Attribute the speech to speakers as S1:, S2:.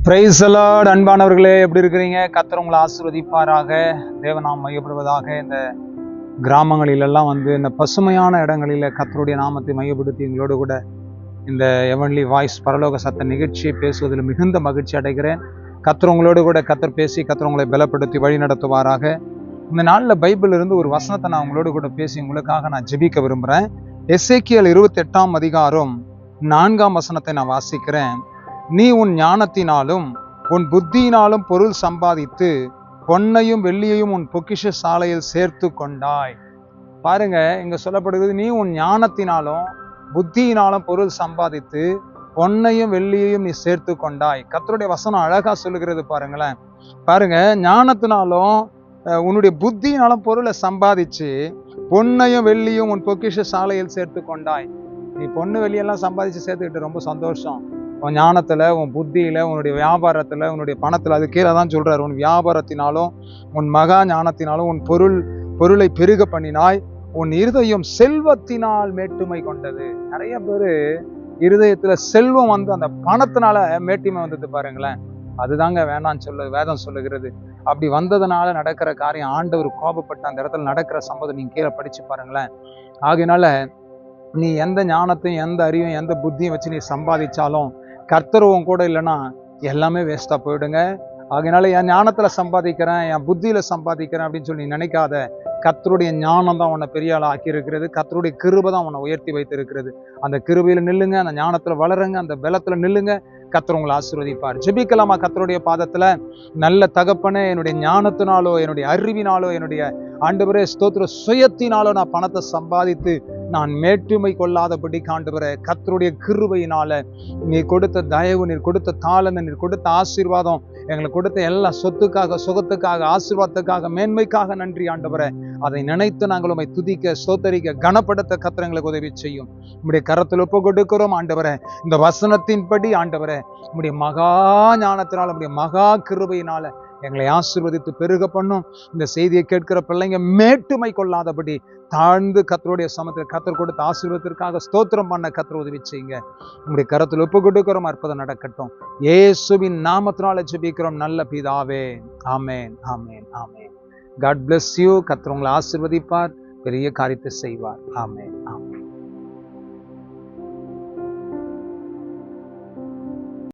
S1: Praise the Lord. அன்பானவர்களே, எப்படி இருக்கிறீங்க? கர்த்தர் உங்களை ஆசீர்வதிப்பாராக. தேவநாமம் மையப்படுவதாக. இந்த கிராமங்களிலெல்லாம் இந்த பசுமையான இடங்களில் கர்த்தருடைய நாமத்தை மையப்படுத்தி எங்களோடு கூட இந்த எவன்லி வாய்ஸ் பரலோக சத்த நிகழ்ச்சியை பேசுவதில் மிகுந்த மகிழ்ச்சி அடைகிறேன். கர்த்தர் உங்களோடு கூட பேசி கர்த்தர் உங்களை பலப்படுத்தி வழி நடத்துவாராக. இந்த நாளில் பைபிள் இருந்து ஒரு வசனத்தை நான் உங்களோடு கூட பேசி உங்களுக்காக நான் ஜெபிக்க விரும்புகிறேன். எசேக்கியேல் 28ஆம் அதிகாரம் 4ஆம் வசனத்தை நான் வாசிக்கிறேன். நீ உன் ஞானத்தினாலும் உன் புத்தியினாலும் பொருள் சம்பாதித்து பொன்னையும் வெள்ளியையும் உன் பொக்கிஷ சாலையில் சேர்த்து கொண்டாய். பாருங்க, இங்க சொல்லப்படுகிறது, நீ உன் ஞானத்தினாலும் புத்தியினாலும் பொருள் சம்பாதித்து பொன்னையும் வெள்ளியையும் நீ சேர்த்து கொண்டாய். கர்த்தருடைய வசனம் அழகா சொல்லுகிறது பாருங்களேன். பாருங்க, ஞானத்தினாலும் உன்னுடைய புத்தியினாலும் பொருளை சம்பாதிச்சு பொன்னையும் வெள்ளியும் உன் பொக்கிஷ சாலையில் சேர்த்து கொண்டாய். நீ பொண்ணு வெள்ளியெல்லாம் சம்பாதிச்சு சேர்த்துக்கிட்டு ரொம்ப சந்தோஷம். உன் ஞானத்துல, உன் புத்தியில, உன்னுடைய வியாபாரத்துல, உன்னுடைய பணத்துல, அது கீழே தான் சொல்றாரு. உன் வியாபாரத்தினாலும் உன் மகா ஞானத்தினாலும் உன் பொருளை பெருக பண்ணினாய். உன் இருதயம் செல்வத்தினால் மேட்டுமை கொண்டது. நிறைய பேரு இருதயத்துல செல்வம் அந்த பணத்தினால மேட்டுமை வந்தது பாருங்களேன். அதுதாங்க வேணான்னு வேதம் சொல்லுகிறது. அப்படி வந்ததுனால நடக்கிற காரியம், ஆண்டவர் கோபப்பட்ட அந்த இடத்துல நடக்கிற சம்பவம் நீங்க கீழே படிச்சு பாருங்களேன். ஆகையினால நீ எந்த ஞானத்தையும் எந்த அறிவையும் எந்த புத்தியும் வச்சு நீ சம்பாதிச்சாலும் கர்த்தரும் கூட இல்லைன்னா எல்லாமே வேஸ்டா போயிடுங்க. ஆகையினால என் ஞானத்துல சம்பாதிக்கிறேன், என் புத்தியில சம்பாதிக்கிறேன் அப்படின்னு சொல்லி நினைக்காத. கர்த்தருடைய ஞானம் தான் உன்னை பெரிய ஆள் ஆக்கி இருக்கிறது. கர்த்தருடைய கிருபை தான் உன்னை உயர்த்தி வைத்து இருக்கிறது. அந்த கிருபையில நில்லுங்க, அந்த ஞானத்துல வளருங்க, அந்த பலத்துல நில்லுங்க. கர்த்தர் உங்களை ஆசீர்வதிப்பார். ஜெபிக்கலாமா? கர்த்தருடைய பாதத்துல. நல்ல தகப்பனே, என்னுடைய ஞானத்தினாலோ என்னுடைய அறிவினாலோ என்னுடைய ஆண்டவரே ஸ்தோத்திர சுயத்தினாலோ நான் பணத்தை சம்பாதித்து நான் மேட்டுமை கொள்ளாதபடி ஆண்டவரே கர்த்தருடைய கிருபையினால நீர் கொடுத்த தயவு, நீர் கொடுத்த தாளந்து, நீர் கொடுத்த ஆசீர்வாதம், எங்களுக்கு கொடுத்த எல்லா சொத்துக்காக, சுகத்துக்காக, ஆசீர்வாதத்துக்காக, மேன்மைக்காக நன்றி ஆண்டவரே. அதை நினைத்து நாங்கள் உம்மை துதிக்க, ஸ்தோத்தரிக்க, கனப்படுத்த கர்த்தர் எங்களுக்கு உதவி செய்யும். உம்முடைய கரத்தில் ஒப்பு கொடுக்கிறோம் ஆண்டவரே. இந்த வசனத்தின்படி ஆண்டவரே, உம்முடைய மகா ஞானத்தினால, உம்முடைய மகா கிருபையினால எங்களை ஆசீர்வதித்து பெருக பண்ணும். இந்த செய்தியை கேட்கிற பிள்ளைங்க மேட்டுமை கொள்ளாதபடி தாழ்ந்து கர்த்தருடைய சமத்தில் கர்த்தர் கொடுத்த ஆசீர்வாதத்திற்காக ஸ்தோத்திரம் பண்ண கர்த்தர் உதவி செய்யுங்க. உங்களுடைய கரத்தில் ஒப்பு கொடுக்கிறோம். அற்புதம் நடக்கட்டும். இயேசுவின் நாமத்தினால ஜெபிக்கிறோம் நல்ல பிதாவே. ஆமென், ஆமென், ஆமென். God bless you. கர்த்தர் உங்களை ஆசீர்வதிப்பார், பெரிய காரியத்தை செய்வார். ஆமென், ஆமென்.